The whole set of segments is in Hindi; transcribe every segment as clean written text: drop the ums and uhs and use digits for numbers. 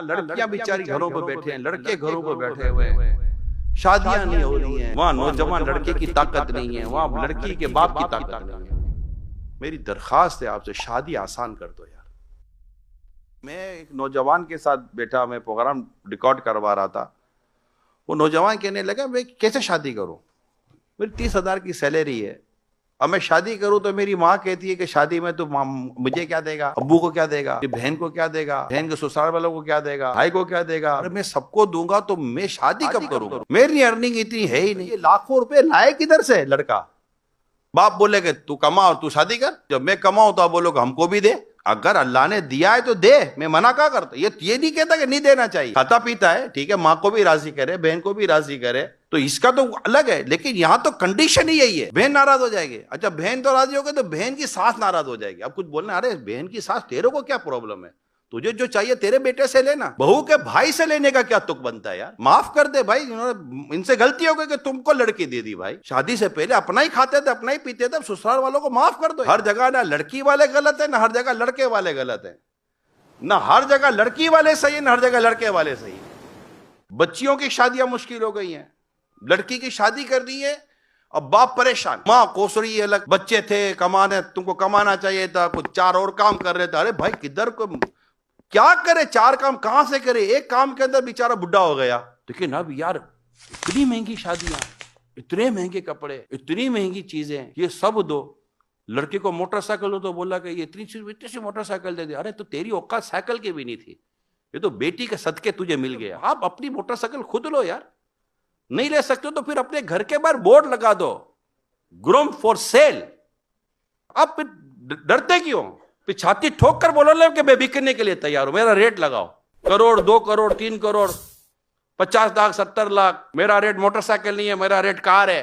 लड़कियां बेचारी घरों पर बैठे हैं, लड़के घरों पर बैठे हुए हैं, शादियां नहीं हो रही हैं, वहां नौजवान लड़के की ताकत नहीं है, वहां लड़की के बाप की ताकत नहीं है। मेरी दरखास्त है आपसे, शादी आसान कर दो यार। मैं एक नौजवान के साथ बैठा, मैं प्रोग्राम रिकॉर्ड करवा रहा था। वो नौजवान कहने लगा मैं कैसे शादी करूं, मेरी 30,000 की सैलरी है, अब मैं शादी करूं तो मेरी माँ कहती है कि शादी में तो मुझे क्या देगा, अब्बू को क्या देगा, बहन को क्या देगा, बहन के ससुराल वालों को क्या देगा, भाई को क्या देगा। अरे मैं सबको दूंगा तो मैं शादी कब करूंगा, मेरी अर्निंग इतनी है ही नहीं। लाखों रुपए लाए किधर से लड़का? बाप बोलेगा तू कमा और तू शादी कर, जब मैं कमाऊं तो आप बोलोगे हमको भी दे। अगर अल्लाह ने दिया है तो दे, मैं मना क्या करता। ये नहीं कहता कि नहीं देना चाहिए, खाता पीता है ठीक है, माँ को भी राजी करे, बहन को भी राजी करे, तो इसका तो अलग है। लेकिन यहाँ तो कंडीशन ही यही है, बहन नाराज हो जाएगी। अच्छा बहन तो राजी हो गई तो बहन की सास नाराज हो जाएगी। अब कुछ बोलना, अरे बहन की सास तेरे को क्या प्रॉब्लम है, तुझे जो चाहिए तेरे बेटे से लेना, बहू के भाई से लेने का क्या तुक बनता है यार। माफ कर दे भाई, इनसे गलती हो गई कि तुमको लड़की दे दी भाई। शादी से पहले अपना ही खाते थे, अपना ही पीते थे, ससुराल वालों को माफ कर दो। हर जगह ना लड़की वाले गलत है, ना हर जगह लड़के वाले गलत है, ना हर जगह लड़की वाले सही है, ना हर जगह लड़के वाले सही है। बच्चियों की शादियां मुश्किल हो गई हैं, लड़की की शादी कर दी है, अब बाप परेशान, माँ कोस रही है अलग, बच्चे थे कमाने, तुमको कमाना चाहिए था, कुछ 4 और काम कर रहे थे। अरे भाई किधर को क्या करे, 4 काम कहां से करे, एक काम के अंदर बेचारा बुढ़ा हो गया। लेकिन अब यार इतनी महंगी शादियां, इतने महंगे कपड़े, इतनी महंगी चीजें, ये सब दो। लड़के को मोटरसाइकिल हो तो बोला कि ये इतनी सी मोटरसाइकिल दे दे। अरे तो तेरी औकात साइकिल की भी नहीं थी, ये तो बेटी के सदके तुझे मिल गया। आप अपनी मोटरसाइकिल खुद लो यार, नहीं ले सकते हो तो फिर अपने घर के बाहर बोर्ड लगा दो, ग्रूम फॉर सेल। आप डरते क्यों, छाती ठोक कर बोलो कि मैं बिकने के लिए तैयार हूं, मेरा रेट लगाओ, करोड़ 2 करोड़ 3 करोड़ 50 लाख 70 लाख। मेरा रेट मोटरसाइकिल नहीं है, मेरा रेट कार है,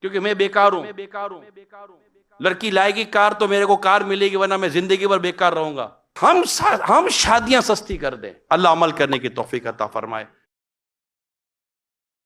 क्योंकि मैं बेकार हूं। लड़की लाएगी कार तो मेरे को कार मिलेगी, वरना मैं जिंदगी भर बेकार रहूंगा। हम शादियां सस्ती कर दें। अल्लाह अमल करने की तौफीक अता फरमाए।